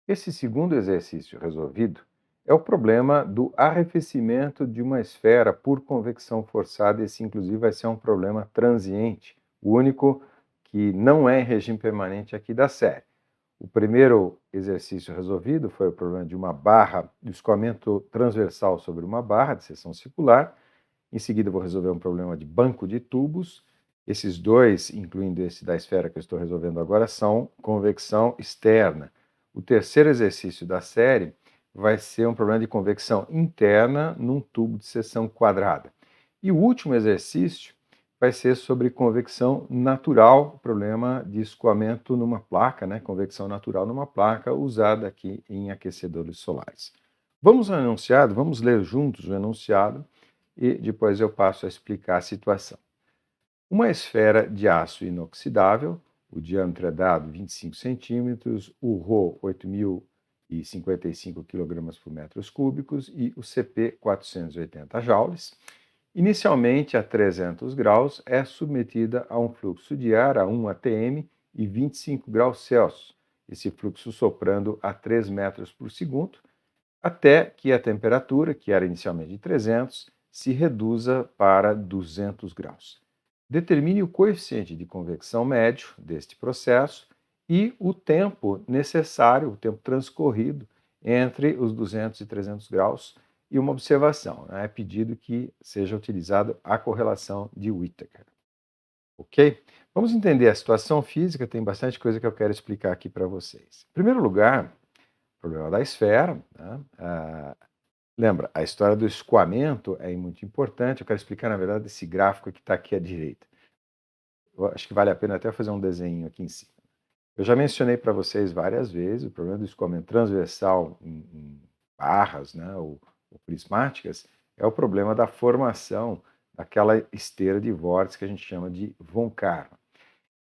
Esse segundo exercício resolvido é o problema do arrefecimento de uma esfera por convecção forçada. Esse, inclusive, vai ser um problema transiente, o único que não é em regime permanente aqui da série. O primeiro exercício resolvido foi o problema de uma barra, de escoamento transversal sobre uma barra de seção circular. Em seguida, vou resolver um problema de banco de tubos. Esses dois, incluindo esse da esfera que eu estou resolvendo agora, são convecção externa. O terceiro exercício da série vai ser um problema de convecção interna num tubo de seção quadrada. E o último exercício vai ser sobre convecção natural, problema de escoamento numa placa, né? Convecção natural numa placa usada aqui em aquecedores solares. Vamos ao enunciado, vamos ler juntos o enunciado e depois eu passo a explicar a situação. Uma esfera de aço inoxidável, o diâmetro é dado 25 centímetros, o Rho 8.055 kg por metros cúbicos e o CP 480 joules. Inicialmente a 300 graus, é submetida a um fluxo de ar a 1 atm e 25 graus Celsius, esse fluxo soprando a 3 metros por segundo, até que a temperatura, que era inicialmente de 300, se reduza para 200 graus. Determine o coeficiente de convecção médio deste processo e o tempo necessário, o tempo transcorrido entre os 200 e 300 graus, e uma observação, né? É pedido que seja utilizada a correlação de Whittaker. Ok? Vamos entender a situação física, tem bastante coisa que eu quero explicar aqui para vocês. Em primeiro lugar, o problema da esfera, né? Lembra, a história do escoamento é muito importante. Eu quero explicar, na verdade, esse gráfico que está aqui à direita. Eu acho que vale a pena até fazer um desenho aqui em cima. Eu já mencionei para vocês várias vezes o problema do escoamento transversal em barras, né, ou prismáticas, é o problema da formação daquela esteira de vórtice que a gente chama de von Karman.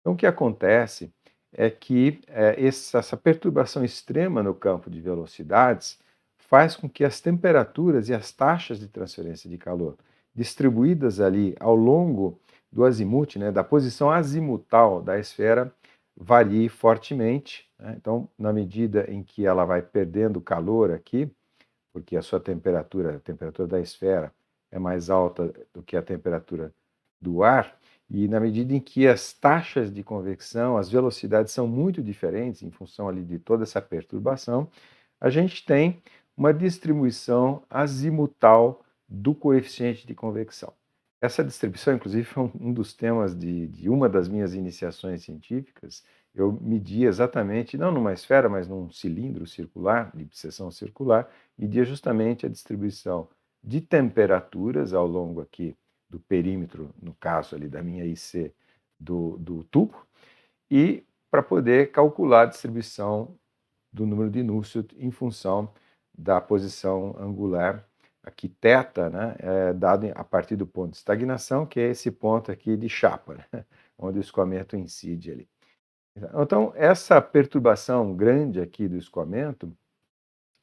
Então, o que acontece é que essa perturbação extrema no campo de velocidades faz com que as temperaturas e as taxas de transferência de calor distribuídas ali ao longo do azimute, né, da posição azimutal da esfera, varie fortemente, né? Então, na medida em que ela vai perdendo calor aqui, porque a temperatura da esfera é mais alta do que a temperatura do ar, e na medida em que as taxas de convecção, as velocidades são muito diferentes em função ali de toda essa perturbação, a gente tem uma distribuição azimutal do coeficiente de convecção. Essa distribuição, inclusive, foi um dos temas de uma das minhas iniciações científicas. Eu medi exatamente, não numa esfera, mas num cilindro circular, de seção circular, media justamente a distribuição de temperaturas ao longo aqui do perímetro, no caso ali da minha IC do tubo, e para poder calcular a distribuição do número de Nusselt em função da posição angular aqui θ, né, dado a partir do ponto de estagnação, que é esse ponto aqui de chapa, né, onde o escoamento incide ali. Então, essa perturbação grande aqui do escoamento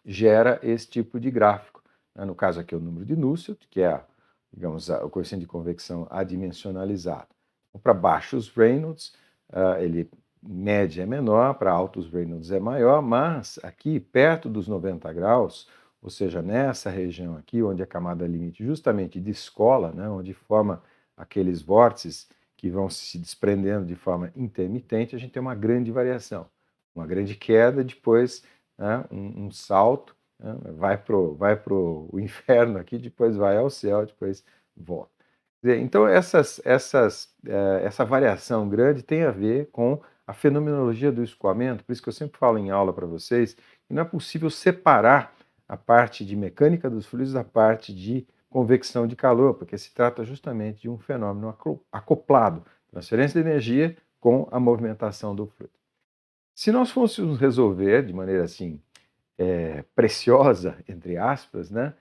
gera esse tipo de gráfico, né? No caso aqui, o número de Nusselt, que é, digamos, o coeficiente de convecção adimensionalizado. Então, para baixos Reynolds, ele média é menor, para altos Reynolds é maior, mas aqui, perto dos 90 graus, ou seja, nessa região aqui, onde a camada limite justamente descola, né, onde forma aqueles vórtices que vão se desprendendo de forma intermitente, a gente tem uma grande variação, uma grande queda, depois, né, um salto, né, vai pro o inferno aqui, depois vai ao céu, depois volta. Então, essa variação grande tem a ver com a fenomenologia do escoamento, por isso que eu sempre falo em aula para vocês que não é possível separar a parte de mecânica dos fluidos da parte de convecção de calor, porque se trata justamente de um fenômeno acoplado, transferência de energia com a movimentação do fluido. Se nós fôssemos resolver de maneira assim, preciosa, entre aspas, né,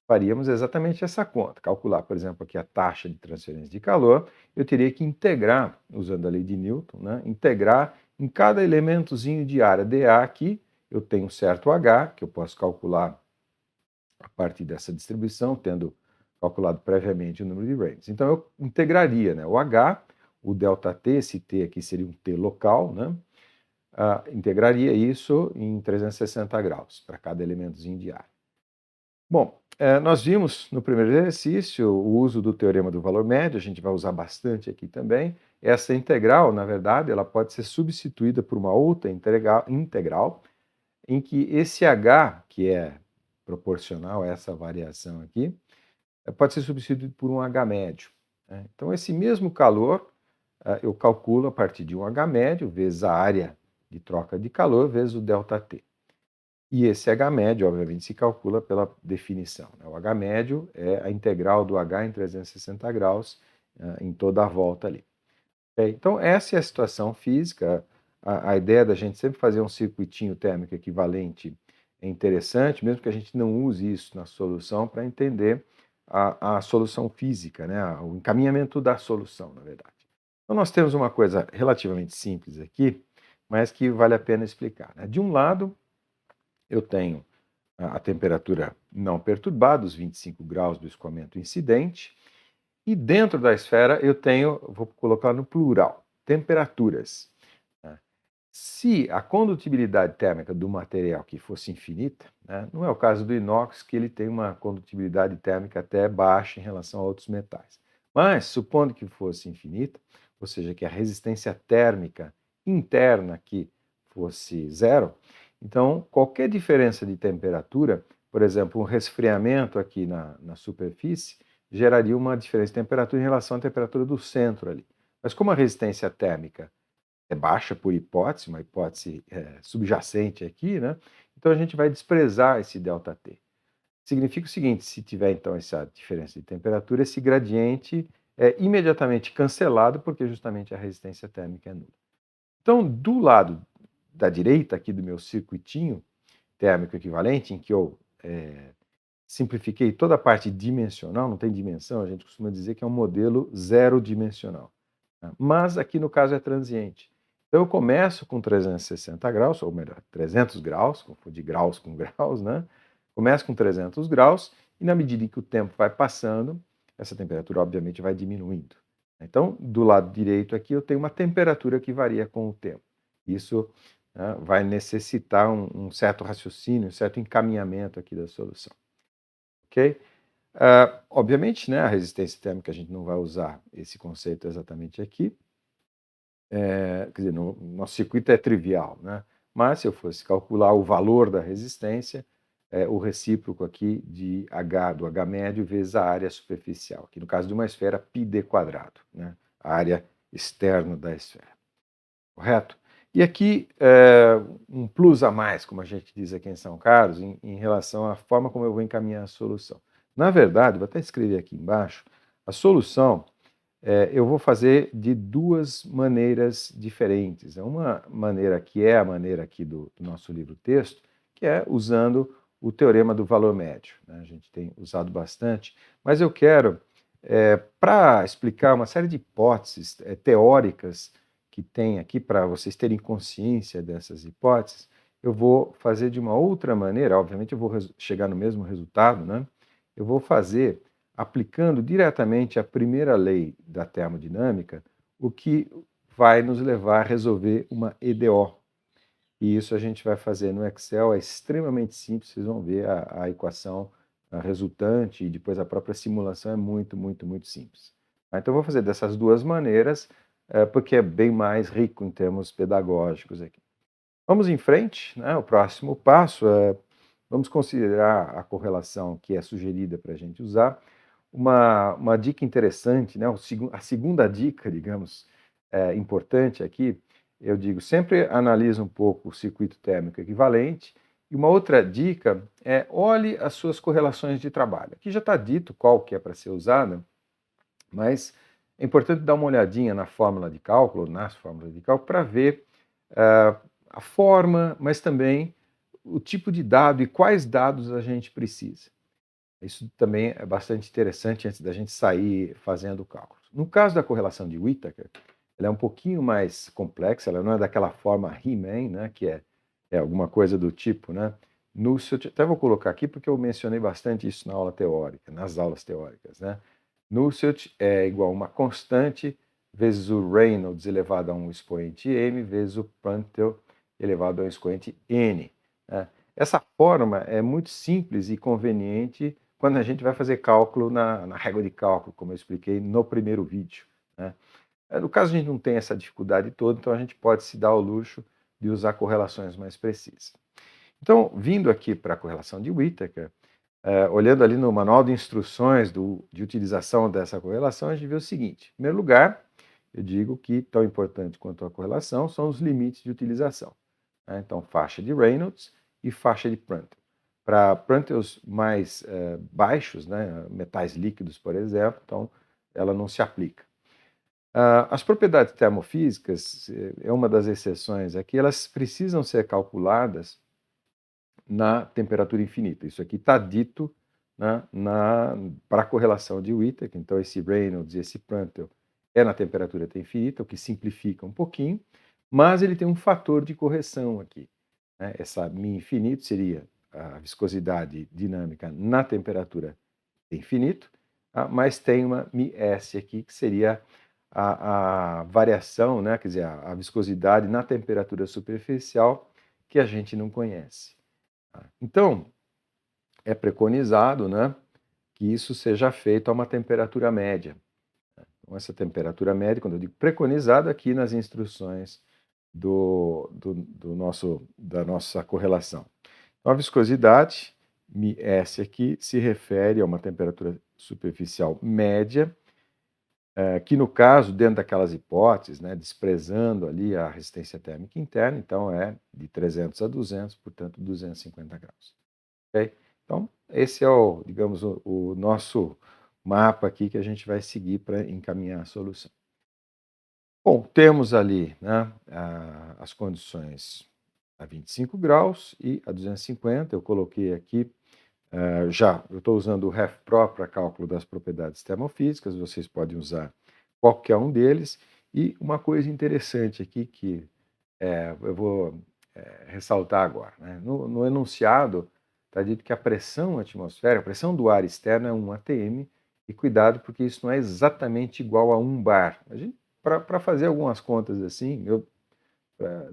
faríamos exatamente essa conta. Calcular, por exemplo, aqui a taxa de transferência de calor, eu teria que integrar, usando a lei de Newton, né, integrar em cada elementozinho de área dA aqui, eu tenho um certo H, que eu posso calcular a partir dessa distribuição, tendo calculado previamente o número de Reynolds. Então, eu integraria, né, o H, o ΔT, esse T aqui seria um T local, né, integraria isso em 360 graus para cada elementozinho de área. Bom, nós vimos no primeiro exercício o uso do teorema do valor médio, a gente vai usar bastante aqui também. Essa integral, na verdade, ela pode ser substituída por uma outra integral em que esse h, que é proporcional a essa variação aqui, pode ser substituído por um h médio, né? Então, esse mesmo calor eu calculo a partir de um h médio vezes a área de troca de calor vezes o ΔT. E esse H médio, obviamente, se calcula pela definição, né? O H médio é a integral do H em 360 graus em toda a volta ali. Então, essa é a situação física. A ideia da gente sempre fazer um circuitinho térmico equivalente é interessante, mesmo que a gente não use isso na solução, para entender a solução física, né? O encaminhamento da solução, na verdade. Então, nós temos uma coisa relativamente simples aqui, mas que vale a pena explicar, né? De um lado, eu tenho a temperatura não perturbada, os 25 graus do escoamento incidente, e dentro da esfera eu tenho, vou colocar no plural, temperaturas, né? Se a condutibilidade térmica do material aqui fosse infinita, né, não é o caso do inox, que ele tem uma condutibilidade térmica até baixa em relação a outros metais. Mas, supondo que fosse infinita, ou seja, que a resistência térmica interna aqui fosse zero, então qualquer diferença de temperatura, por exemplo, um resfriamento aqui na superfície, geraria uma diferença de temperatura em relação à temperatura do centro ali. Mas como a resistência térmica é baixa por hipótese, uma hipótese subjacente aqui, né? Então a gente vai desprezar esse ΔT. Significa o seguinte: se tiver então essa diferença de temperatura, esse gradiente é imediatamente cancelado, porque justamente a resistência térmica é nula. Então, do lado da direita aqui do meu circuitinho térmico equivalente, em que eu simplifiquei toda a parte dimensional, não tem dimensão, a gente costuma dizer que é um modelo zero dimensional, né? Mas aqui no caso é transiente. Então eu começo com 360 graus, ou melhor, 300 graus, confundi graus com graus, né? Começo com 300 graus e na medida em que o tempo vai passando, essa temperatura obviamente vai diminuindo. Então, do lado direito aqui eu tenho uma temperatura que varia com o tempo. Isso, né, vai necessitar um certo raciocínio, um certo encaminhamento aqui da solução. Ok? Obviamente, né, a resistência térmica a gente não vai usar esse conceito exatamente aqui. Quer dizer, nosso circuito é trivial, né? Mas se eu fosse calcular o valor da resistência, o recíproco aqui de H, do H médio, vezes a área superficial. Aqui no caso de uma esfera, πd quadrado, né? A área externa da esfera. Correto? E aqui, um plus a mais, como a gente diz aqui em São Carlos, em relação à forma como eu vou encaminhar a solução. Na verdade, vou até escrever aqui embaixo, a solução eu vou fazer de duas maneiras diferentes. Uma maneira que é a maneira aqui do nosso livro-texto, que é usando o teorema do valor médio, né? A gente tem usado bastante, mas eu quero, para explicar uma série de hipóteses teóricas que tem aqui, para vocês terem consciência dessas hipóteses, eu vou fazer de uma outra maneira, obviamente eu vou chegar no mesmo resultado, né? Eu vou fazer aplicando diretamente a primeira lei da termodinâmica, o que vai nos levar a resolver uma EDO. E isso a gente vai fazer no Excel, é extremamente simples, vocês vão ver a equação resultante e depois a própria simulação é muito, muito, muito simples. Então eu vou fazer dessas duas maneiras, porque é bem mais rico em termos pedagógicos aqui. Vamos em frente, né? O próximo passo é, vamos considerar a correlação que é sugerida para a gente usar. Uma dica interessante, né? A segunda dica, digamos, importante aqui, eu digo, sempre analise um pouco o circuito térmico equivalente. E uma outra dica é olhe as suas correlações de trabalho. Aqui já está dito qual que é para ser usada, mas é importante dar uma olhadinha na fórmula de cálculo, nas fórmulas de cálculo, para ver a forma, mas também o tipo de dado e quais dados a gente precisa. Isso também é bastante interessante antes da gente sair fazendo o cálculo. No caso da correlação de Whittaker, ela é um pouquinho mais complexa, ela não é daquela forma Riemann, né, que é alguma coisa do tipo, né? Nusselt, até vou colocar aqui porque eu mencionei bastante isso na aula teórica, nas aulas teóricas, né? Nusselt é igual a uma constante vezes o Reynolds elevado a um expoente m vezes o Prandtl elevado ao expoente n, né? Essa forma é muito simples e conveniente quando a gente vai fazer cálculo na régua de cálculo, como eu expliquei no primeiro vídeo, né? No caso, a gente não tem essa dificuldade toda, então a gente pode se dar ao luxo de usar correlações mais precisas. Então, vindo aqui para a correlação de Whittaker, olhando ali no manual de instruções de utilização dessa correlação, a gente vê o seguinte: em primeiro lugar, eu digo que tão importante quanto a correlação são os limites de utilização, né? Então, faixa de Reynolds e faixa de Prandtl. Para Prandtls mais baixos, né, metais líquidos, por exemplo, então ela não se aplica. As propriedades termofísicas, é uma das exceções aqui, elas precisam ser calculadas na temperatura infinita. Isso aqui está dito, né, para a correlação de Whittaker, então esse Reynolds e esse Prandtl é na temperatura T infinita, o que simplifica um pouquinho, mas ele tem um fator de correção aqui, né? Essa μ infinito seria a viscosidade dinâmica na temperatura T infinito, mas tem uma μs aqui, que seria a variação, né, quer dizer, a viscosidade na temperatura superficial que a gente não conhece. Então, é preconizado, né, que isso seja feito a uma temperatura média. Então, essa temperatura média, quando eu digo preconizado, aqui nas instruções da nossa correlação. Então, a viscosidade, μs aqui, se refere a uma temperatura superficial média, que no caso, dentro daquelas hipóteses, né, desprezando ali a resistência térmica interna, então é de 300 a 200, portanto 250 graus. Okay? Então, esse é digamos, o nosso mapa aqui que a gente vai seguir para encaminhar a solução. Bom, temos ali, né, as condições a 25 graus e a 250, eu coloquei aqui. Eu estou usando o RefPro para cálculo das propriedades termofísicas, vocês podem usar qualquer um deles. E uma coisa interessante aqui que eu vou ressaltar agora, né? No enunciado está dito que a pressão atmosférica, a pressão do ar externo é 1 atm, e cuidado porque isso não é exatamente igual a 1 bar. Para fazer algumas contas assim,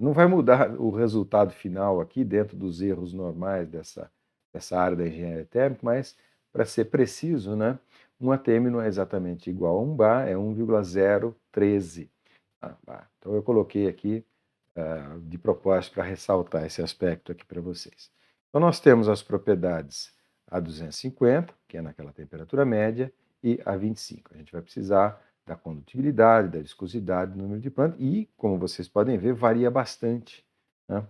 não vai mudar o resultado final aqui dentro dos erros normais dessa área da engenharia térmica, mas para ser preciso, né, 1 atm não é exatamente igual a 1 bar, é 1,013 bar. Então eu coloquei aqui de propósito para ressaltar esse aspecto aqui para vocês. Então nós temos as propriedades a 250, que é naquela temperatura média, e a 25. A gente vai precisar da condutibilidade, da viscosidade, do número de Prandtl, e, como vocês podem ver, varia bastante, né?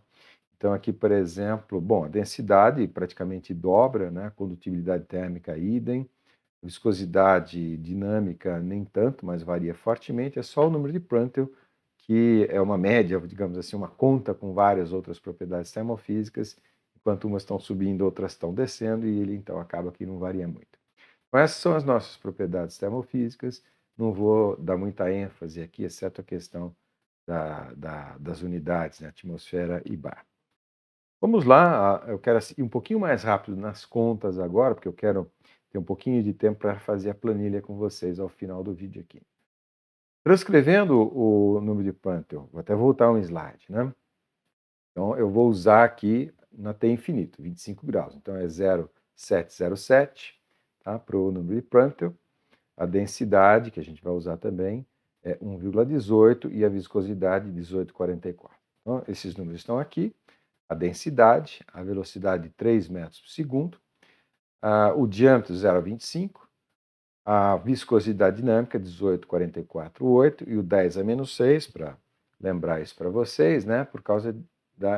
Então aqui, por exemplo, bom, a densidade praticamente dobra, né? A condutibilidade térmica idem, viscosidade dinâmica nem tanto, mas varia fortemente, é só o número de Prandtl, que é uma média, digamos assim, uma conta com várias outras propriedades termofísicas, enquanto umas estão subindo, outras estão descendo, e ele então acaba que não varia muito. Então, essas são as nossas propriedades termofísicas, não vou dar muita ênfase aqui, exceto a questão das unidades, né, atmosfera e bar. Vamos lá, eu quero ir um pouquinho mais rápido nas contas agora, porque eu quero ter um pouquinho de tempo para fazer a planilha com vocês ao final do vídeo aqui. Transcrevendo o número de Prandtl, vou até voltar um slide, né? Então, eu vou usar aqui na T infinito, 25 graus. Então, é 0,707, tá, para o número de Prandtl. A densidade, que a gente vai usar também, é 1,18 e a viscosidade 18,44. Então, esses números estão aqui. A densidade, a velocidade 3 metros por segundo, o diâmetro 0,25, a viscosidade dinâmica 18,448 e o 10 a menos 6, para lembrar isso para vocês, né, por causa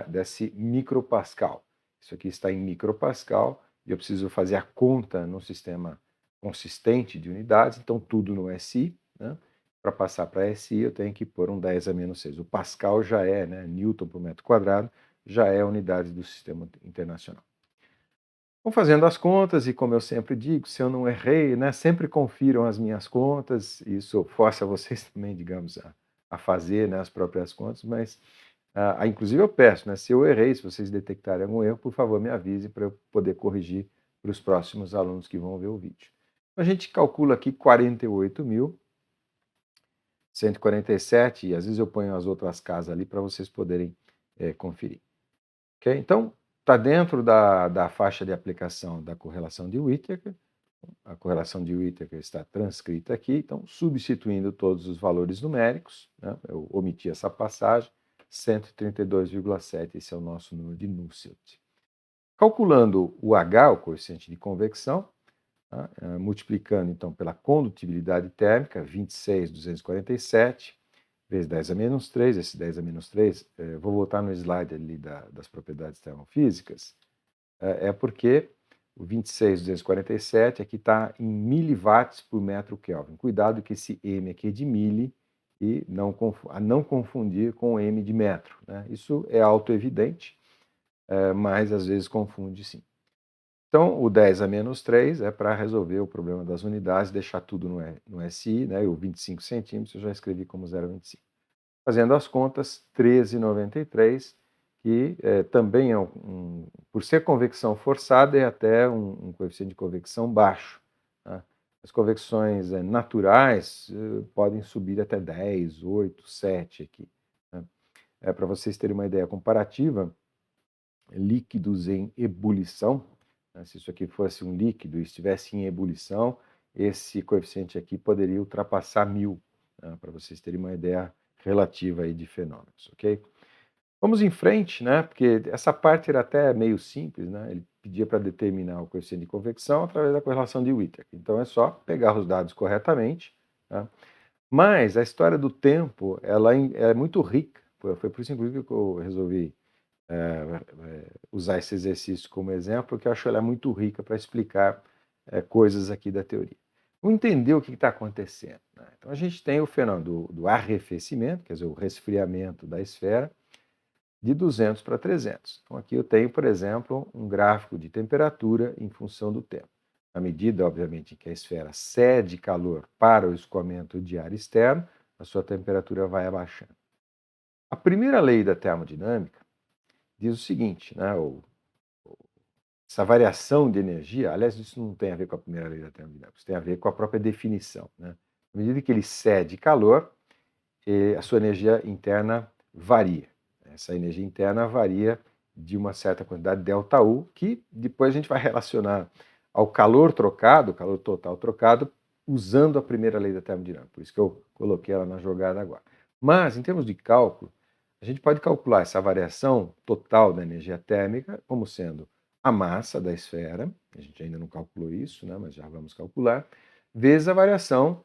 desse micropascal. Isso aqui está em micropascal e eu preciso fazer a conta num sistema consistente de unidades, então tudo no SI, né? Para passar para SI eu tenho que pôr um 10 a menos 6. O Pascal já é, né, Newton por metro quadrado, já é a unidade do sistema internacional. Vou fazendo as contas e, como eu sempre digo, se eu não errei, né, sempre confiram as minhas contas, isso força vocês também, digamos, a fazer, né, as próprias contas, mas inclusive eu peço, né, se eu errei, se vocês detectarem algum erro, por favor me avise para eu poder corrigir para os próximos alunos que vão ver o vídeo. A gente calcula aqui 48.147, e às vezes eu ponho as outras casas ali para vocês poderem conferir. Okay? Então, está dentro da faixa de aplicação da correlação de Whittaker. A correlação de Whittaker está transcrita aqui, então, substituindo todos os valores numéricos, né, eu omiti essa passagem, 132,7, esse é o nosso número de Nusselt. Calculando o H, o coeficiente de convecção, tá, multiplicando então pela condutibilidade térmica, 26,247, vezes 10 a menos 3, esse 10 a menos 3, vou voltar no slide ali das propriedades termofísicas, porque o 26,247 aqui está em miliwatts por metro Kelvin. Cuidado que esse M aqui é de mili e não confundir com o M de metro, né? Isso é autoevidente, mas às vezes confunde sim. Então, o 10 a menos 3 é para resolver o problema das unidades, deixar tudo no SI, né? E o 25 centímetros eu já escrevi como 0,25. Fazendo as contas, 13,93, que também é por ser convecção forçada, é até um coeficiente de convecção baixo. Tá? As convecções naturais podem subir até 10, 8, 7 aqui. Né? Para vocês terem uma ideia comparativa, líquidos em ebulição, né? Se isso aqui fosse um líquido e estivesse em ebulição, esse coeficiente aqui poderia ultrapassar 1000, né? Para vocês terem uma ideia relativa aí de fenômenos, ok? Vamos em frente, né? Porque essa parte era até meio simples, né? Ele pedia para determinar o coeficiente de convecção através da correlação de Whittaker. Então é só pegar os dados corretamente, tá? Mas a história do tempo, ela é muito rica. Foi por isso, inclusive, que eu resolvi usar esse exercício como exemplo, porque eu acho ela muito rica para explicar coisas aqui da teoria. Vamos entender o que está acontecendo, né? Então, a gente tem o fenômeno do arrefecimento, quer dizer, o resfriamento da esfera, de 200 para 300. Então, aqui eu tenho, por exemplo, um gráfico de temperatura em função do tempo. À medida, obviamente, que a esfera cede calor para o escoamento de ar externo, a sua temperatura vai abaixando. A primeira lei da termodinâmica diz o seguinte, né, essa variação de energia, aliás, isso não tem a ver com a primeira lei da termodinâmica, isso tem a ver com a própria definição, né? À medida que ele cede calor, a sua energia interna varia. Essa energia interna varia de uma certa quantidade ΔU, que depois a gente vai relacionar ao calor trocado, calor total trocado, usando a primeira lei da termodinâmica. Por isso que eu coloquei ela na jogada agora. Mas, em termos de cálculo, a gente pode calcular essa variação total da energia térmica como sendo a massa da esfera, a gente ainda não calculou isso, né, mas já vamos calcular, vezes a variação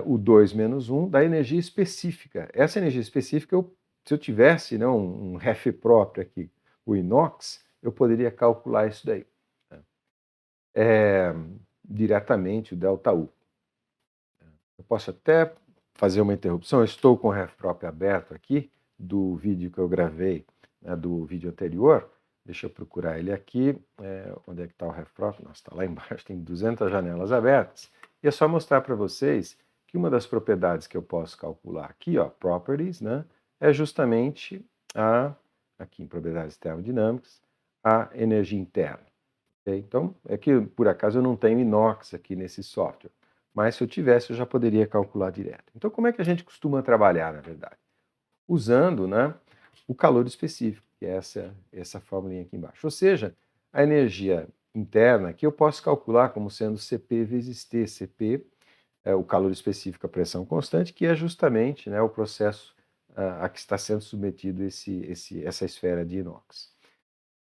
o 2 menos 1 da energia específica. Essa energia específica, se eu tivesse, né, um ref próprio aqui, o inox, eu poderia calcular isso daí, né? Diretamente o ΔU. Eu posso até fazer uma interrupção, eu estou com o ref próprio aberto aqui, do vídeo que eu gravei, né, do vídeo anterior. Deixa eu procurar ele aqui. Onde é que está o ref próprio? Nossa, está lá embaixo, tem 200 janelas abertas. E é só mostrar para vocês que uma das propriedades que eu posso calcular aqui, ó, properties, né, é justamente aqui em propriedades termodinâmicas, a energia interna. Okay? Então, é que por acaso eu não tenho inox aqui nesse software, mas se eu tivesse eu já poderia calcular direto. Então, como é que a gente costuma trabalhar, na verdade? Usando, né, o calor específico, que é essa formulinha aqui embaixo. Ou seja, a energia interna que eu posso calcular como sendo Cp vezes T. Cp é o calor específico, a pressão constante, que é justamente, né, o processo a que está sendo submetido essa esfera de inox.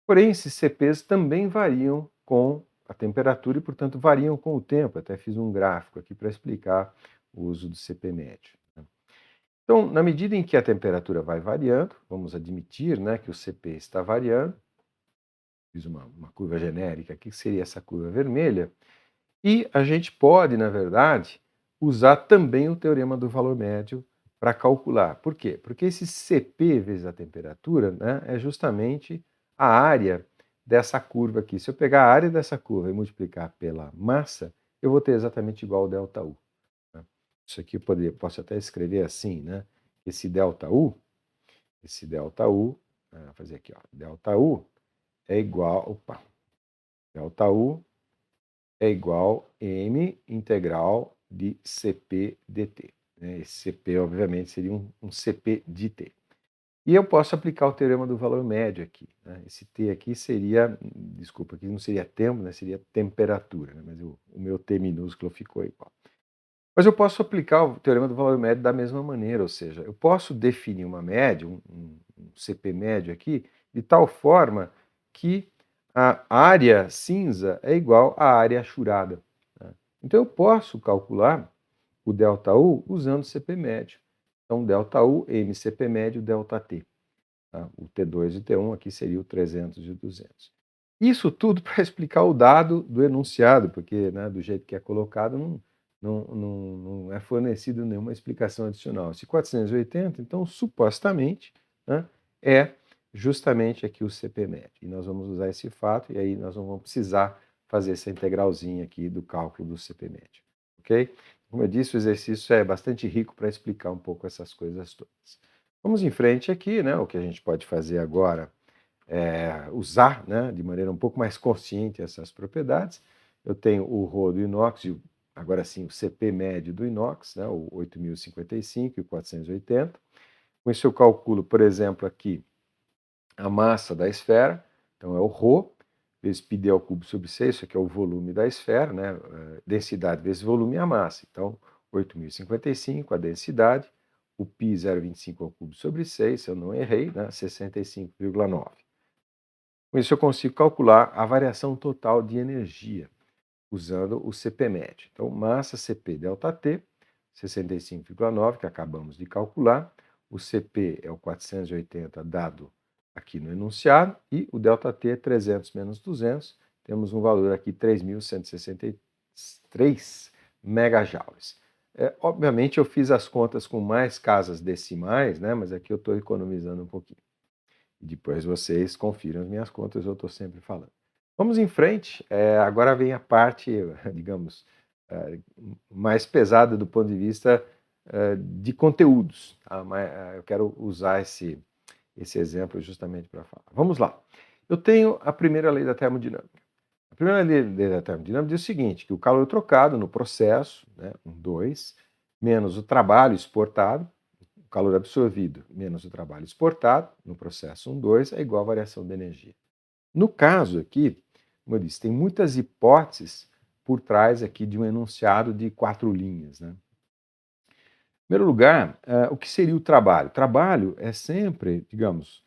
Porém, esses Cp's também variam com a temperatura e, portanto, variam com o tempo. Até fiz um gráfico aqui para explicar o uso do Cp médio. Então, na medida em que a temperatura vai variando, vamos admitir, né, que o Cp está variando, fiz uma curva genérica aqui, que seria essa curva vermelha, e a gente pode, na verdade, usar também o teorema do valor médio para calcular. Por quê? Porque esse Cp vezes a temperatura, né, é justamente a área dessa curva aqui. Se eu pegar a área dessa curva e multiplicar pela massa, eu vou ter exatamente igual ao ΔU. Né? Isso aqui eu posso até escrever assim, né? Esse ΔU, vou fazer aqui, ó, ΔU é igual, ΔU é igual M integral de Cp dt. Esse Cp, obviamente, seria um Cp de T. E eu posso aplicar o teorema do valor médio aqui, né? Esse T aqui seria, desculpa, aqui não seria tempo, né? Seria temperatura, né? Mas o meu T minúsculo ficou igual. Mas eu posso aplicar o teorema do valor médio da mesma maneira, ou seja, eu posso definir uma média, um CP médio aqui, de tal forma que a área cinza é igual à área achurada, né? Então eu posso calcular o ΔU usando o CP médio. Então, ΔU, MCP médio, ΔT. Tá? O T2 e o T1 aqui seria o 300 e o 200. Isso tudo para explicar o dado do enunciado, porque, né, do jeito que é colocado, não é fornecido nenhuma explicação adicional. Esse 480, então, supostamente, né, é justamente aqui o CP médio. E nós vamos usar esse fato, e aí nós não vamos precisar fazer essa integralzinha aqui do cálculo do CP médio. Ok? Como eu disse, o exercício é bastante rico para explicar um pouco essas coisas todas. Vamos em frente aqui, né? O que a gente pode fazer agora é usar, né, de maneira um pouco mais consciente essas propriedades. Eu tenho o Rho do inox, e agora sim o CP médio do inox, né, o 8055 e o 480. Com isso eu calculo, por exemplo, aqui a massa da esfera, então é o Rho, vezes πd ao cubo sobre 6, isso aqui é o volume da esfera, né, densidade vezes volume é a massa. Então, 8055, a densidade, o π 0,25 ao cubo sobre 6, se eu não errei, né, 65,9. Com isso eu consigo calcular a variação total de energia, usando o CP médio. Então, massa CP ΔT, 65,9, que acabamos de calcular. O CP é o 480 dado aqui no enunciado, e o ΔT é 300 menos 200, temos um valor aqui 3.163 megajoules. Obviamente eu fiz as contas com mais casas decimais, né, mas aqui eu estou economizando um pouquinho. Depois vocês confiram as minhas contas, eu estou sempre falando. Vamos em frente. Agora vem a parte, digamos, mais pesada do ponto de vista de conteúdos. Tá? Mas, eu quero usar esse exemplo justamente para falar. Vamos lá. Eu tenho a primeira lei da termodinâmica. A primeira lei da termodinâmica diz o seguinte, que o calor trocado no processo, né, 2, menos o trabalho exportado, o calor absorvido menos o trabalho exportado, no processo 1,2, é igual à variação de energia. No caso aqui, como eu disse, tem muitas hipóteses por trás aqui de um enunciado de 4 linhas, né? Em primeiro lugar, o que seria o trabalho? Trabalho é sempre, digamos,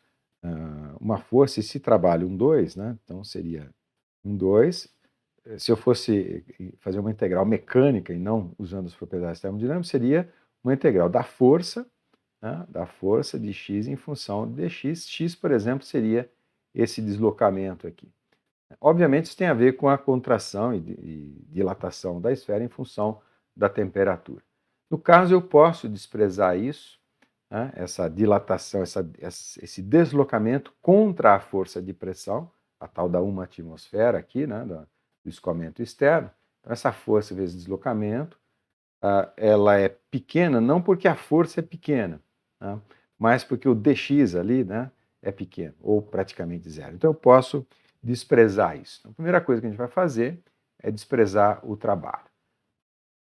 uma força, esse trabalho 1,2, né? Então seria 1,2. Se eu fosse fazer uma integral mecânica e não usando as propriedades termodinâmicas, seria uma integral da força, né, da força de x em função de dx. X, por exemplo, seria esse deslocamento aqui. Obviamente, isso tem a ver com a contração e dilatação da esfera em função da temperatura. No caso, eu posso desprezar isso, né, essa dilatação, esse deslocamento contra a força de pressão, a tal da 1 atmosfera aqui, né, do escoamento externo. Então, essa força vezes deslocamento, ela é pequena não porque a força é pequena, né, mas porque o dx ali, né, é pequeno, ou praticamente zero. Então eu posso desprezar isso. Então, a primeira coisa que a gente vai fazer é desprezar o trabalho.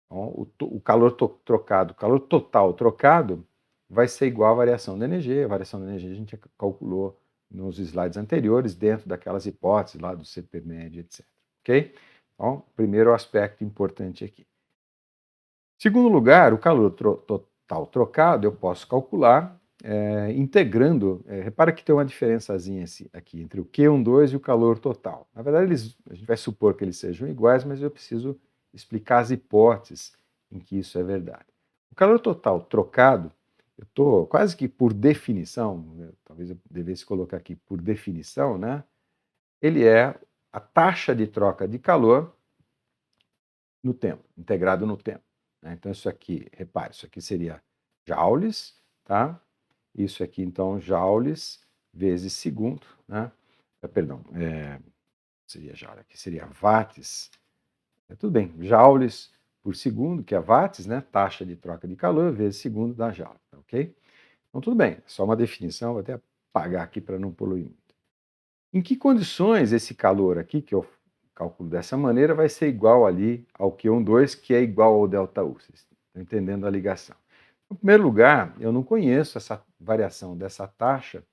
Então, o calor trocado, o calor total trocado, vai ser igual à variação da energia. A variação da energia a gente calculou nos slides anteriores, dentro daquelas hipóteses lá do CP médio, etc. Ok? Então, primeiro aspecto importante aqui. Segundo lugar, o calor total trocado eu posso calcular integrando. Repara que tem uma diferençazinha aqui entre o Q12 e o calor total. Na verdade, a gente vai supor que eles sejam iguais, mas eu preciso explicar as hipóteses em que isso é verdade. O calor total trocado, eu estou quase que por definição, né, talvez eu devesse colocar aqui por definição, né? Ele é a taxa de troca de calor no tempo, integrado no tempo. Né? Então, isso aqui, repare, isso aqui seria joules, tá? Isso aqui, então, joules vezes segundo, né? Perdão, seria joule, aqui seria watts. Tudo bem, joules por segundo, que é watts, né? Taxa de troca de calor vezes segundo dá joule, ok? Então, tudo bem, só uma definição, vou até apagar aqui para não poluir muito. Em que condições esse calor aqui, que eu calculo dessa maneira, vai ser igual ali ao Q12, que é igual ao ΔU? Vocês estão entendendo a ligação? Em primeiro lugar, eu não conheço essa variação dessa taxa,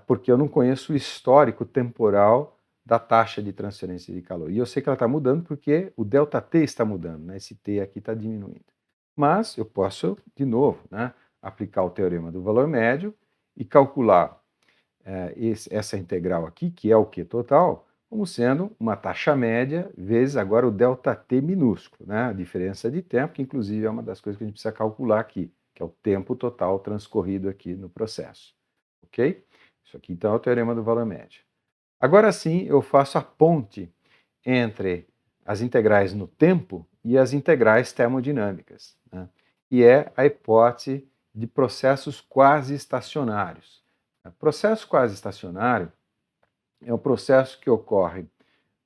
porque eu não conheço o histórico temporal da taxa de transferência de calor. E eu sei que ela está mudando porque o ΔT está mudando, né? Esse T aqui está diminuindo. Mas eu posso, de novo, né, aplicar o teorema do valor médio e calcular essa integral aqui, que é o Q total, como sendo uma taxa média vezes agora o ΔT minúsculo, né? A diferença de tempo, que inclusive é uma das coisas que a gente precisa calcular aqui, que é o tempo total transcorrido aqui no processo. Ok? Isso aqui então é o teorema do valor médio. Agora sim eu faço a ponte entre as integrais no tempo e as integrais termodinâmicas, né? E é a hipótese de processos quase estacionários. Processo quase estacionário é um processo que ocorre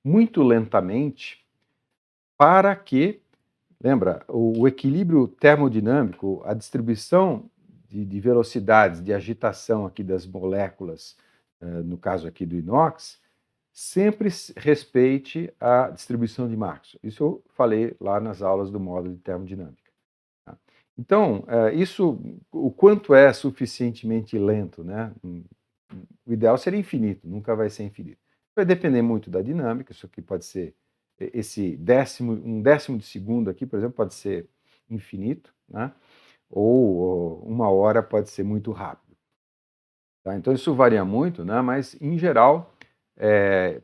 muito lentamente para que, lembra, o equilíbrio termodinâmico, a distribuição de velocidades de agitação aqui das moléculas, no caso aqui do inox, sempre respeite a distribuição de Maxwell. Isso eu falei lá nas aulas do módulo de termodinâmica. Tá? Então, isso, o quanto é suficientemente lento, né? O ideal seria infinito, nunca vai ser infinito. Vai depender muito da dinâmica, isso aqui pode ser, um décimo de segundo aqui, por exemplo, pode ser infinito, né? Ou uma hora pode ser muito rápido. Tá? Então isso varia muito, né? Mas em geral,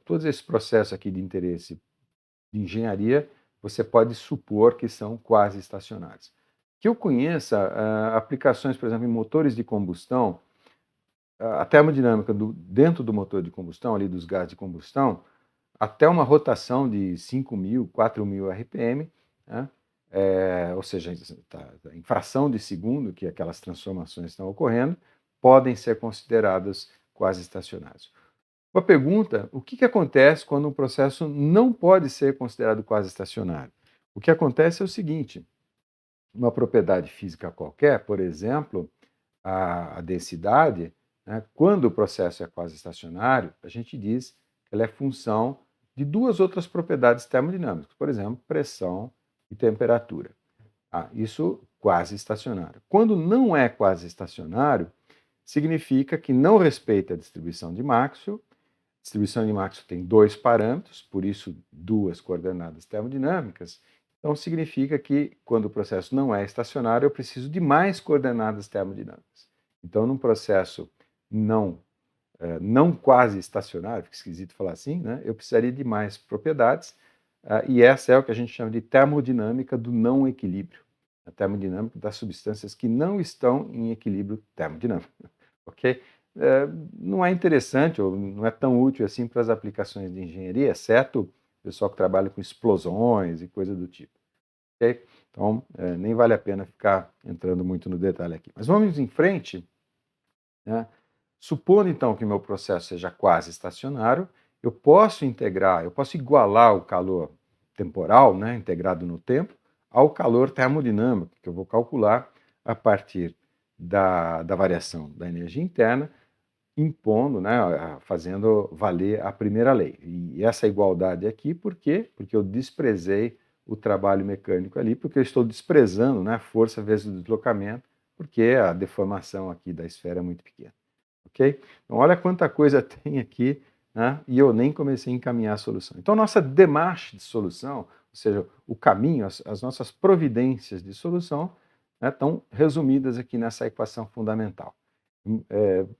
todos esses processos aqui de interesse de engenharia, você pode supor que são quase estacionários. Que eu conheça, aplicações, por exemplo, em motores de combustão, a termodinâmica dentro do motor de combustão, ali dos gases de combustão, até uma rotação de 5.000, 4.000 RPM, né? Ou seja, em fração de segundo que aquelas transformações estão ocorrendo, podem ser consideradas quase estacionários. Uma pergunta: o que acontece quando um processo não pode ser considerado quase estacionário? O que acontece é o seguinte: uma propriedade física qualquer, por exemplo, a densidade, né, quando o processo é quase estacionário, a gente diz que ela é função de duas outras propriedades termodinâmicas, por exemplo, pressão e temperatura. Isso quase estacionário. Quando não é quase estacionário, significa que não respeita a distribuição de Maxwell. A distribuição de Maxwell tem dois parâmetros, por isso duas coordenadas termodinâmicas. Então significa que quando o processo não é estacionário, eu preciso de mais coordenadas termodinâmicas. Então, num processo não quase estacionário, fica esquisito falar assim, né? Eu precisaria de mais propriedades, e essa é o que a gente chama de termodinâmica do não equilíbrio, a termodinâmica das substâncias que não estão em equilíbrio termodinâmico, ok? Não é interessante ou não é tão útil assim para as aplicações de engenharia, exceto o pessoal que trabalha com explosões e coisa do tipo, ok? Então, nem vale a pena ficar entrando muito no detalhe aqui. Mas vamos em frente, né? Supondo então que meu processo seja quase estacionário, eu posso igualar o calor temporal, né, integrado no tempo, ao calor termodinâmico, que eu vou calcular a partir da variação da energia interna, impondo, né, fazendo valer a primeira lei. E essa igualdade aqui, por quê? Porque eu desprezei o trabalho mecânico ali, porque eu estou desprezando, né, força vezes o deslocamento, porque a deformação aqui da esfera é muito pequena. Ok? Então, olha quanta coisa tem aqui, né? E eu nem comecei a encaminhar a solução. Então, nossa demarche de solução, ou seja, o caminho, as nossas providências de solução, né, estão resumidas aqui nessa equação fundamental.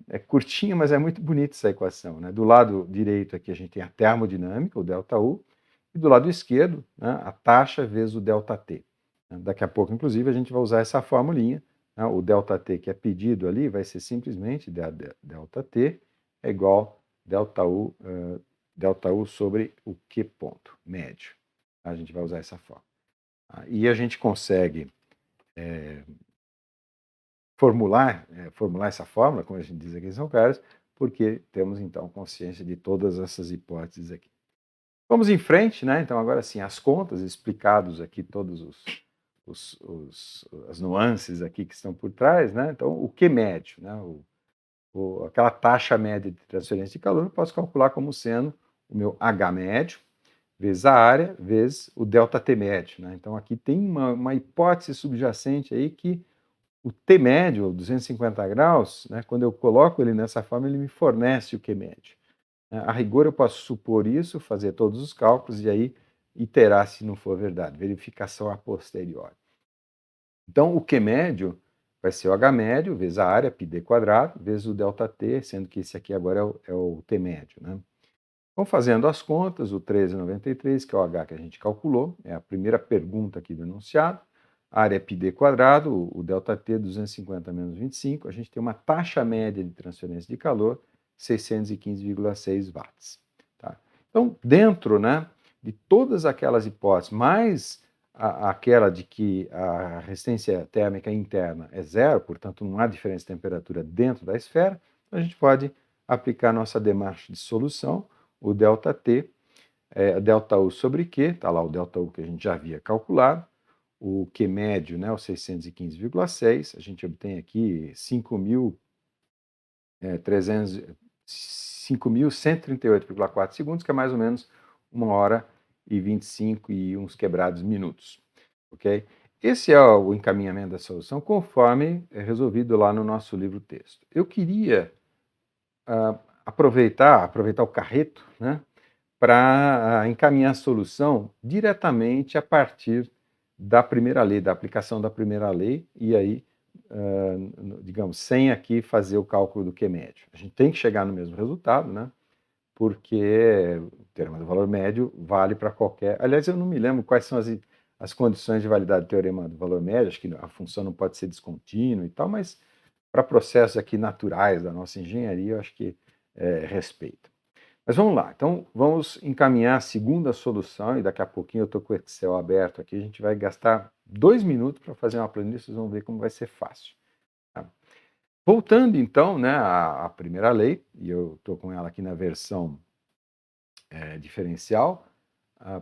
É curtinha, mas é muito bonita essa equação. Né? Do lado direito aqui a gente tem a termodinâmica, o ΔU, e do lado esquerdo, né, a taxa vezes o ΔT. Daqui a pouco, inclusive, a gente vai usar essa formulinha. O ΔT que é pedido ali vai ser simplesmente ΔT é igual ΔU sobre o Q ponto, médio. A gente vai usar essa forma. E a gente consegue formular essa fórmula, como a gente diz aqui em São Carlos, porque temos então consciência de todas essas hipóteses aqui. Vamos em frente, né? Então agora sim, as contas, explicados aqui todos as nuances aqui que estão por trás, né? Então, o Q médio, né? Aquela taxa média de transferência de calor, eu posso calcular como sendo o meu H médio, vezes a área, vezes o ΔT médio, né? Então, aqui tem uma hipótese subjacente aí que o T médio, 250 graus, né, quando eu coloco ele nessa forma, ele me fornece o Q médio. A rigor, eu posso supor isso, fazer todos os cálculos e aí iterar se não for verdade, verificação a posteriori. Então, o Q médio vai ser o H médio vezes a área, πd quadrado, vezes o ΔT, sendo que esse aqui agora é o T médio, né? Então, fazendo as contas, o 13,93, que é o H que a gente calculou, é a primeira pergunta aqui do enunciado, a área é πd quadrado, o ΔT 250 menos 25, a gente tem uma taxa média de transferência de calor, 615,6 watts. Tá? Então, dentro, né, de todas aquelas hipóteses, mais aquela de que a resistência térmica interna é zero, portanto não há diferença de temperatura dentro da esfera, a gente pode aplicar nossa demarche de solução, o ΔT, ΔU sobre Q, está lá o ΔU que a gente já havia calculado, o Q médio, né, o 615,6, a gente obtém aqui 5.138,4 segundos, que é mais ou menos 1 hora e 25 e uns quebrados minutos, ok? Esse é o encaminhamento da solução conforme é resolvido lá no nosso livro-texto. Eu queria aproveitar o carreto, né, para encaminhar a solução diretamente a partir da primeira lei, da aplicação da primeira lei, e aí, digamos, sem aqui fazer o cálculo do Q médio. A gente tem que chegar no mesmo resultado, né? Porque o teorema do valor médio vale para qualquer. Aliás, eu não me lembro quais são as condições de validade do teorema do valor médio, acho que a função não pode ser descontínua e tal, mas para processos aqui naturais da nossa engenharia, eu acho que respeita. Mas vamos lá, então vamos encaminhar a segunda solução, e daqui a pouquinho eu estou com o Excel aberto aqui, a gente vai gastar 2 minutos para fazer uma planilha, vocês vão ver como vai ser fácil. Tá? Voltando então, né, à primeira lei, e eu estou com ela aqui na versão diferencial,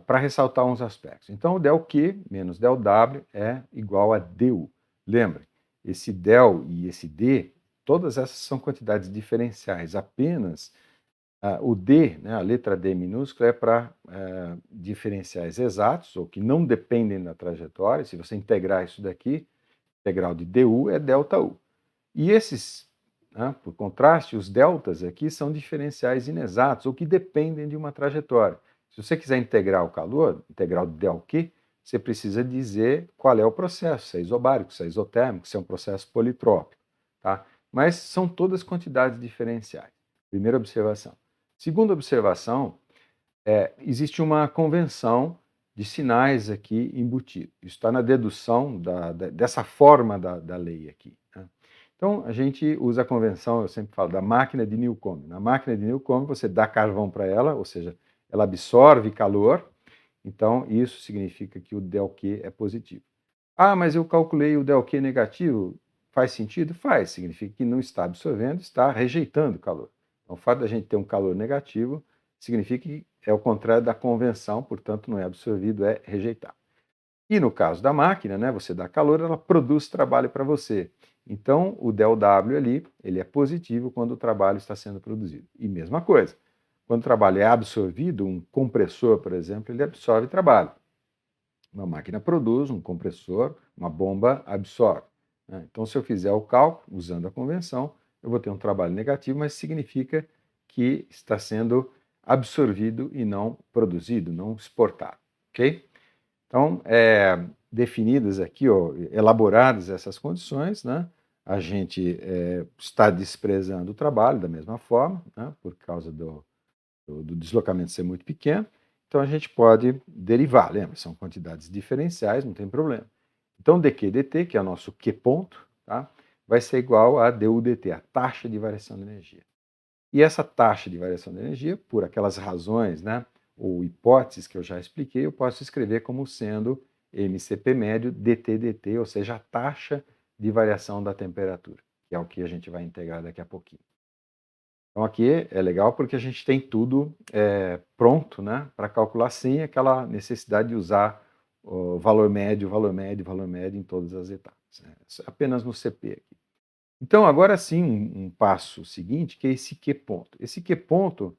para ressaltar uns aspectos. Então, o ΔQ menos ΔW é igual a DU. Lembre, esse del e esse d, todas essas são quantidades diferenciais, apenas o D, né, a letra D minúscula, é para diferenciais exatos, ou que não dependem da trajetória. Se você integrar isso daqui, integral de DU é ΔU. E esses, né, por contraste, os deltas aqui são diferenciais inexatos, ou que dependem de uma trajetória. Se você quiser integrar o calor, integral de ΔQ, você precisa dizer qual é o processo, se é isobárico, se é isotérmico, se é um processo politrópico. Tá? Mas são todas quantidades diferenciais. Primeira observação. Segunda observação, existe uma convenção de sinais aqui embutido. Isso está na dedução dessa forma da lei aqui. Né? Então, a gente usa a convenção, eu sempre falo, da máquina de Newcomen. Na máquina de Newcomen, você dá carvão para ela, ou seja, ela absorve calor, então isso significa que o ΔQ é positivo. Ah, mas eu calculei o ΔQ negativo. Faz sentido? Faz. Significa que não está absorvendo, está rejeitando calor. Então, o fato da gente ter um calor negativo significa que é o contrário da convenção, portanto, não é absorvido, é rejeitado. E no caso da máquina, né, você dá calor, ela produz trabalho para você. Então, o ΔW ali, ele é positivo quando o trabalho está sendo produzido. E mesma coisa, quando o trabalho é absorvido, um compressor, por exemplo, ele absorve trabalho. Uma máquina produz, um compressor, uma bomba absorve. Né? Então, se eu fizer o cálculo usando a convenção, eu vou ter um trabalho negativo, mas significa que está sendo absorvido e não produzido, não exportado. Ok? Então, definidas aqui, ó, elaboradas essas condições, né, a gente está desprezando o trabalho da mesma forma, né, por causa do deslocamento ser muito pequeno. Então, a gente pode derivar, lembra? São quantidades diferenciais, não tem problema. Então, dq dt, que é o nosso Q ponto, tá, vai ser igual a du dt, a taxa de variação de energia. E essa taxa de variação de energia, por aquelas razões, né, ou hipóteses que eu já expliquei, eu posso escrever como sendo MCP médio dt dt, ou seja, a taxa de variação da temperatura, que é o que a gente vai integrar daqui a pouquinho. Então aqui é legal porque a gente tem tudo pronto, né, para calcular sem aquela necessidade de usar o valor médio, valor médio, valor médio em todas as etapas. Né? Apenas no CP aqui. Então, agora sim, um passo seguinte, que é esse Q ponto. Esse Q ponto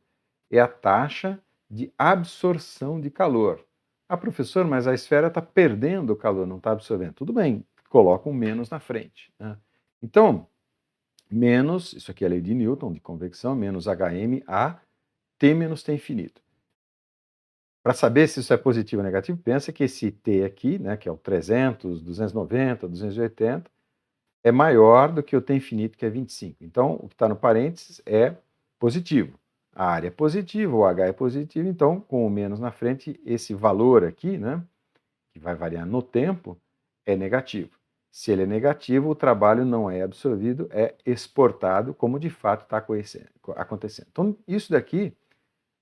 é a taxa de absorção de calor. Ah, professor, mas a esfera está perdendo o calor, não está absorvendo. Tudo bem, coloco um menos na frente, né? Então, menos, isso aqui é a lei de Newton, de convecção, menos Hm a T menos T infinito. Para saber se isso é positivo ou negativo, pensa que esse T aqui, né, que é o 300, 290, 280, é maior do que o T infinito, que é 25. Então, o que está no parênteses é positivo. A área é positiva, o H é positivo, então, com o menos na frente, esse valor aqui, né, que vai variar no tempo, é negativo. Se ele é negativo, o trabalho não é absorvido, é exportado, como de fato está acontecendo. Então, isso daqui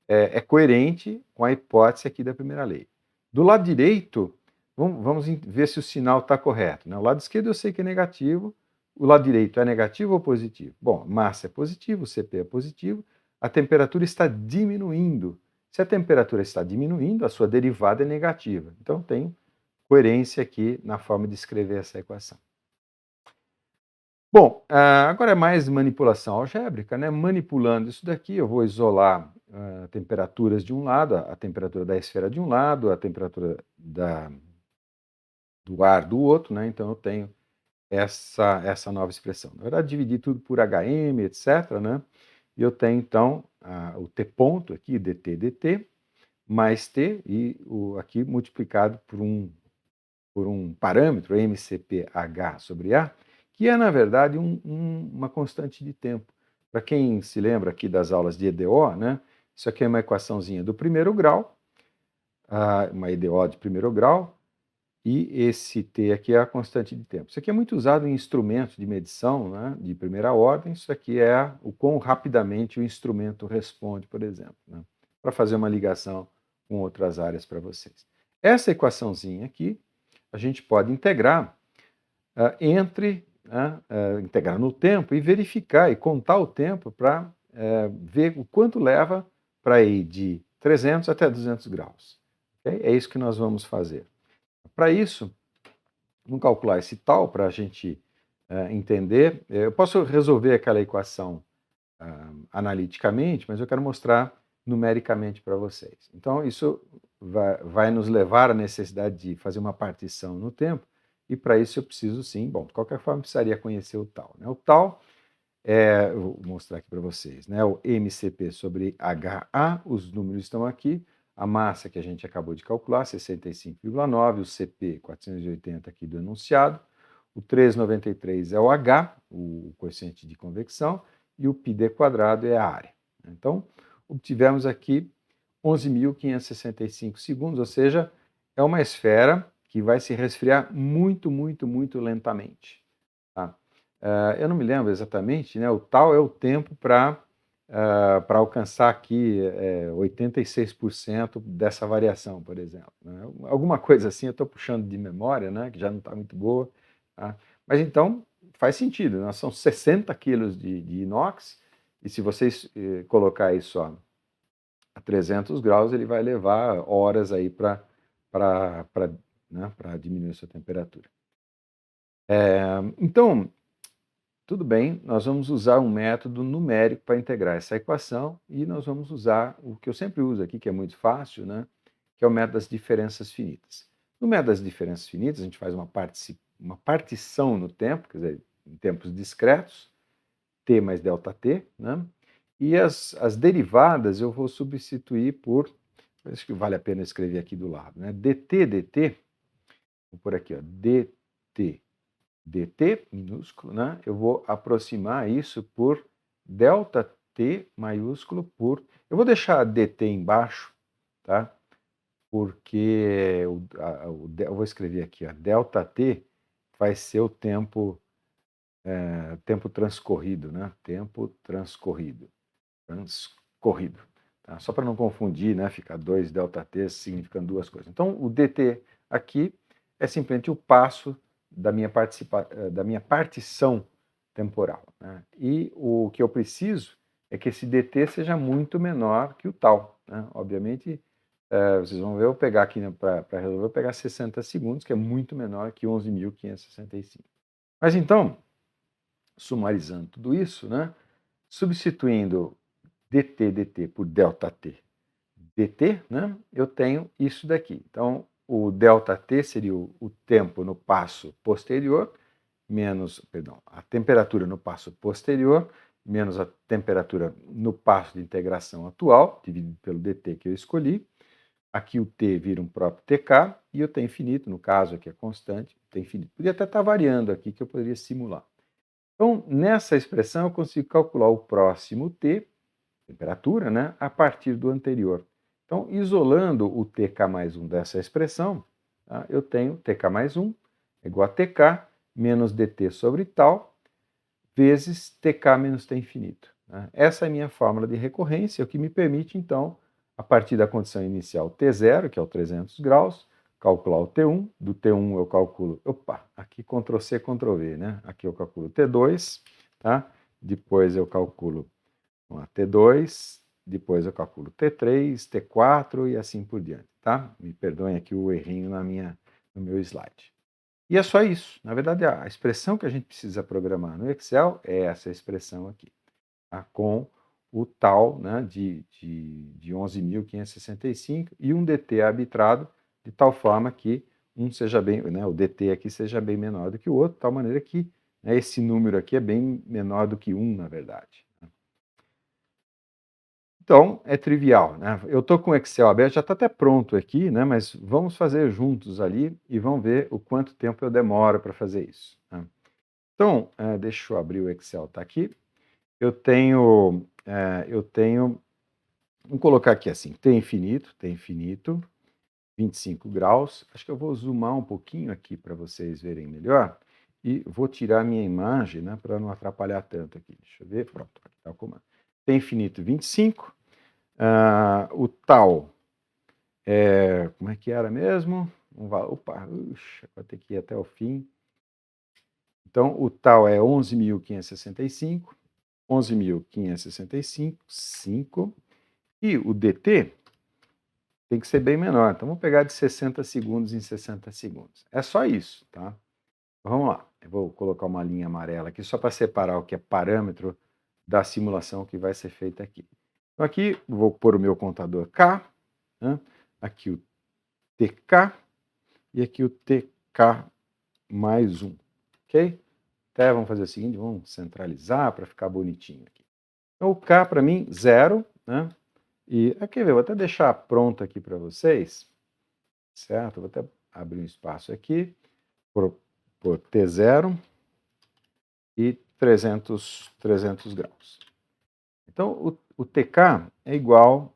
é coerente com a hipótese aqui da primeira lei. Do lado direito, vamos ver se o sinal está correto, né? O lado esquerdo eu sei que é negativo, o lado direito é negativo ou positivo? Bom, massa é positivo, Cp é positivo, a temperatura está diminuindo. Se a temperatura está diminuindo, a sua derivada é negativa. Então tem coerência aqui na forma de escrever essa equação. Bom, agora é mais manipulação algébrica, né? Manipulando isso daqui, eu vou isolar temperaturas de um lado, a temperatura da esfera de um lado, a temperatura do ar do outro, né? Então eu tenho essa nova expressão. Na verdade, dividir tudo por Hm, etc., né? E eu tenho, então, o T ponto aqui, dt, mais T, e aqui multiplicado por um parâmetro, MCPH sobre A, que é, na verdade, uma constante de tempo. Para quem se lembra aqui das aulas de EDO, né? Isso aqui é uma equaçãozinha do primeiro grau, uma EDO de primeiro grau, e esse T aqui é a constante de tempo. Isso aqui é muito usado em instrumentos de medição, né, de primeira ordem. Isso aqui é o quão rapidamente o instrumento responde, por exemplo, né, para fazer uma ligação com outras áreas para vocês. Essa equaçãozinha aqui, a gente pode integrar integrar no tempo e verificar e contar o tempo para ver o quanto leva para ir de 300 até 200 graus. Okay? É isso que nós vamos fazer. Para isso, vamos calcular esse tal para a gente entender. Eu posso resolver aquela equação analiticamente, mas eu quero mostrar numericamente para vocês. Então, isso vai nos levar à necessidade de fazer uma partição no tempo, e para isso eu preciso sim, bom, de qualquer forma, precisaria conhecer o tal. Né? O tal eu vou mostrar aqui para vocês, né? O MCP sobre HA, os números estão aqui, a massa que a gente acabou de calcular, 65,9, o CP 480 aqui do enunciado, o 393 é o H, o coeficiente de convecção, e o πd quadrado é a área. Então, obtivemos aqui 11.565 segundos, ou seja, é uma esfera que vai se resfriar muito, muito, muito lentamente. Tá? Eu não me lembro exatamente, né? O tal é o tempo para alcançar aqui 86% dessa variação, por exemplo. Né? Alguma coisa assim, eu estou puxando de memória, né? Que já não está muito boa. Tá? Mas então faz sentido, né? São 60 quilos de inox, e se vocês colocar isso a 300 graus, ele vai levar horas aí para diminuir a sua temperatura. Então, tudo bem, nós vamos usar um método numérico para integrar essa equação, e nós vamos usar o que eu sempre uso aqui, que é muito fácil, né? Que é o método das diferenças finitas. No método das diferenças finitas, a gente faz uma partição no tempo, quer dizer, em tempos discretos, t mais ΔT, né? E as derivadas eu vou substituir por, acho que vale a pena escrever aqui do lado, né? dt, vou por aqui, ó, dt minúsculo, né? Eu vou aproximar isso por ΔT maiúsculo por... Eu vou deixar dt embaixo, tá? Porque eu vou escrever aqui, ó, ΔT vai ser o tempo transcorrido, né? Tempo transcorrido. Tá? Só para não confundir, né? Ficar 2 ΔT significando duas coisas. Então, o dt aqui é simplesmente o passo da minha partição temporal. Né? E o que eu preciso é que esse dt seja muito menor que o tal. Né? Obviamente, vocês vão ver, eu pegar aqui, né, para resolver, eu vou pegar 60 segundos, que é muito menor que 11.565. Mas então, sumarizando tudo isso, né, substituindo dt por ΔT dt, né, eu tenho isso daqui. Então, o ΔT seria o tempo no passo posterior, a temperatura no passo posterior, menos a temperatura no passo de integração atual, dividido pelo dt que eu escolhi. Aqui o t vira um próprio tk, e o t infinito, no caso aqui é constante, t infinito. Podia até estar variando aqui, que eu poderia simular. Então, nessa expressão, eu consigo calcular o próximo t, temperatura, né, a partir do anterior. Então, isolando o tk mais 1 dessa expressão, tá, eu tenho tk mais 1 igual a tk menos dt sobre tal, vezes tk menos t infinito. Né? Essa é a minha fórmula de recorrência, o que me permite, então, a partir da condição inicial T0, que é o 300 graus, calcular o T1. Do T1 eu calculo, aqui Ctrl+C, Ctrl+V, né? Aqui eu calculo T2, tá? Depois eu calculo T2, depois eu calculo T3, T4 e assim por diante, tá? Me perdoem aqui o errinho no meu slide. E é só isso. Na verdade, a expressão que a gente precisa programar no Excel é essa expressão aqui, tá? Com o tal, né, de 11.565 e um dt arbitrado de tal forma que um seja bem, né, o dt aqui seja bem menor do que o outro, de tal maneira que, né, esse número aqui é bem menor do que 1, na verdade. Então, é trivial, né? Eu estou com o Excel aberto, já está até pronto aqui, né? Mas vamos fazer juntos ali e vamos ver o quanto tempo eu demoro para fazer isso. Né? Então, deixa eu abrir o Excel, está aqui. Eu tenho, vamos colocar aqui assim, T infinito, 25 graus. Acho que eu vou zoomar um pouquinho aqui para vocês verem melhor. E vou tirar a minha imagem, né, para não atrapalhar tanto aqui. Deixa eu ver, pronto, aqui está o comando. T infinito 25. O tal, como é que era mesmo? Vai ter que ir até o fim. Então, o tal é 11.565. 11.565, 5. E o dt tem que ser bem menor. Então, vamos pegar de 60 segundos em 60 segundos. É só isso, tá? Vamos lá. Eu vou colocar uma linha amarela aqui só para separar o que é parâmetro da simulação que vai ser feita aqui. Então, aqui vou pôr o meu contador K, né? Aqui o TK e aqui o TK mais 1, ok? Até vamos fazer o seguinte, vamos centralizar para ficar bonitinho aqui. Então, o K para mim, 0, né? E aqui, vou até deixar pronto aqui para vocês, certo? Vou até abrir um espaço aqui, por T0 e 300 graus. Então, o TK é igual,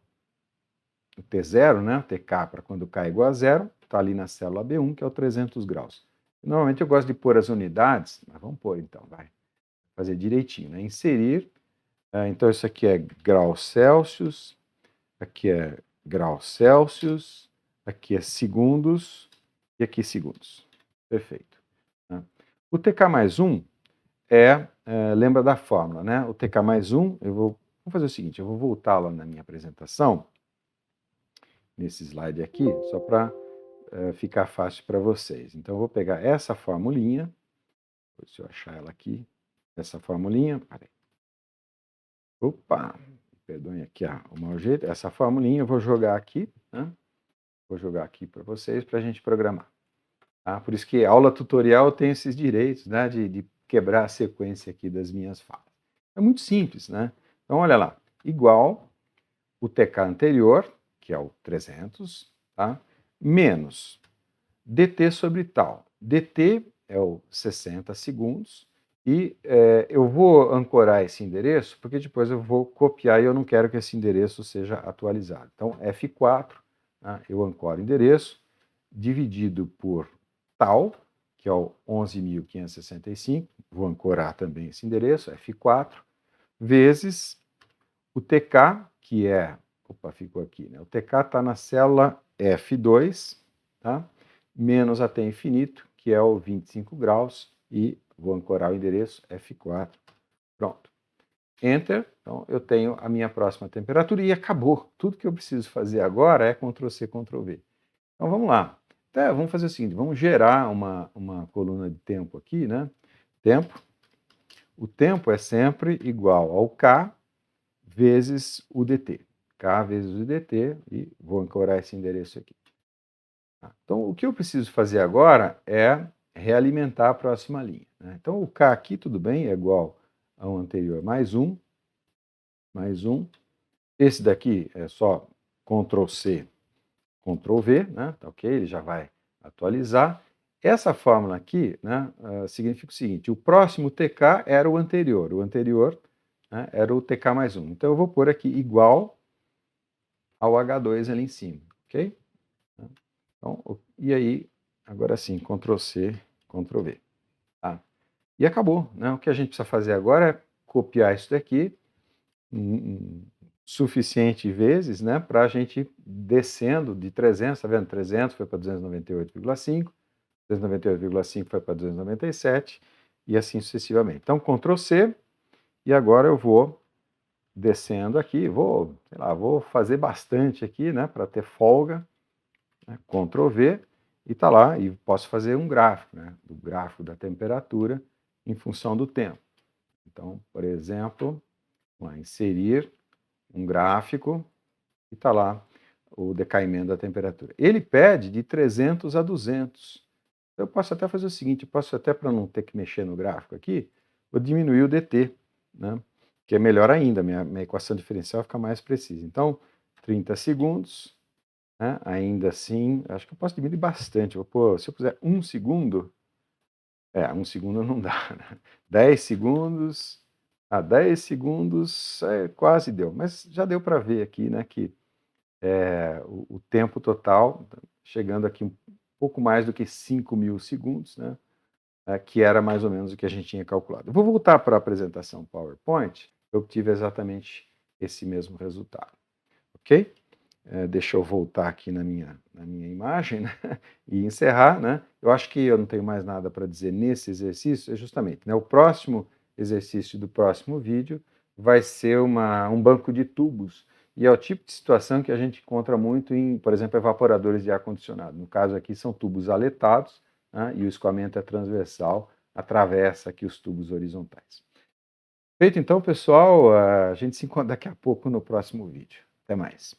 o T0, né? O TK para quando K é igual a 0, está ali na célula B1, que é o 300 graus. Normalmente eu gosto de pôr as unidades, mas vamos pôr então, vai. Fazer direitinho, né? Inserir, então isso aqui é graus Celsius, aqui é graus Celsius, aqui é segundos e aqui segundos. Perfeito. Né? O TK mais 1 lembra da fórmula, né? O TK mais 1, vamos fazer o seguinte, eu vou voltar lá na minha apresentação, nesse slide aqui, só para ficar fácil para vocês. Então, eu vou pegar essa formulinha, se eu achar ela aqui, essa formulinha, perdoem aqui o mau jeito, essa formulinha eu vou jogar aqui, né? Vou jogar aqui para vocês, para a gente programar. Tá? Por isso que aula tutorial tem esses direitos, né, de quebrar a sequência aqui das minhas falas. É muito simples, né? Então, olha lá, igual o TK anterior, que é o 300, tá? Menos dt sobre tal. dt é o 60 segundos, e eu vou ancorar esse endereço, porque depois eu vou copiar e eu não quero que esse endereço seja atualizado. Então, F4, tá? Eu ancoro o endereço, dividido por tal, que é o 11.565, vou ancorar também esse endereço, F4, vezes o TK, que é, ficou aqui, né? O TK está na célula F2, tá? Menos a T infinito, que é o 25 graus, e vou ancorar o endereço F4. Pronto. Enter. Então, eu tenho a minha próxima temperatura e acabou. Tudo que eu preciso fazer agora é Ctrl+C, Ctrl+V. Então, vamos lá. Vamos fazer o seguinte, vamos gerar uma coluna de tempo aqui, né? Tempo. O tempo é sempre igual ao K vezes o dt. K vezes o dt, e vou ancorar esse endereço aqui. Então, o que eu preciso fazer agora é realimentar a próxima linha, né? Então, o K aqui, tudo bem, é igual ao anterior, mais um. Esse daqui é só Ctrl C, Ctrl V, né? Tá ok? Ele já vai atualizar. Essa fórmula aqui, né, significa o seguinte: o próximo TK era o anterior né, era o TK mais 1. Então eu vou pôr aqui igual ao H2 ali em cima, ok? Então, e aí, agora sim, Ctrl C, Ctrl V. Tá? E acabou, né? O que a gente precisa fazer agora é copiar isso daqui suficiente vezes, né, para a gente descendo de 300, tá vendo? 300 foi para 298,5, 298,5 foi para 297 e assim sucessivamente. Então, Ctrl C, e agora eu vou descendo aqui, vou fazer bastante aqui, né, para ter folga, né, Ctrl V, e tá lá, e posso fazer um gráfico, né, do gráfico da temperatura em função do tempo. Então, por exemplo, vamos lá, inserir um gráfico, e está lá o decaimento da temperatura. Ele pede de 300 a 200. Eu posso até fazer o seguinte, eu posso até, para não ter que mexer no gráfico aqui, vou diminuir o dt, né? Que é melhor ainda, minha equação diferencial fica mais precisa. Então, 30 segundos, né? Ainda assim, acho que eu posso diminuir bastante. Se eu puser 1 segundo, 1 segundo não dá, né? 10 segundos, 10 segundos, quase deu, mas já deu para ver aqui, né, que o tempo total, chegando aqui um pouco mais do que 5.000 segundos, né, que era mais ou menos o que a gente tinha calculado. Eu vou voltar para a apresentação PowerPoint, eu obtive exatamente esse mesmo resultado, ok? Deixa eu voltar aqui na minha imagem, né, e encerrar, né? Eu acho que eu não tenho mais nada para dizer nesse exercício, é justamente, né, o próximo exercício do próximo vídeo vai ser um banco de tubos, e é o tipo de situação que a gente encontra muito em, por exemplo, evaporadores de ar-condicionado. No caso aqui são tubos aletados, né, e o escoamento é transversal, atravessa aqui os tubos horizontais. Feito então, pessoal, a gente se encontra daqui a pouco no próximo vídeo. Até mais.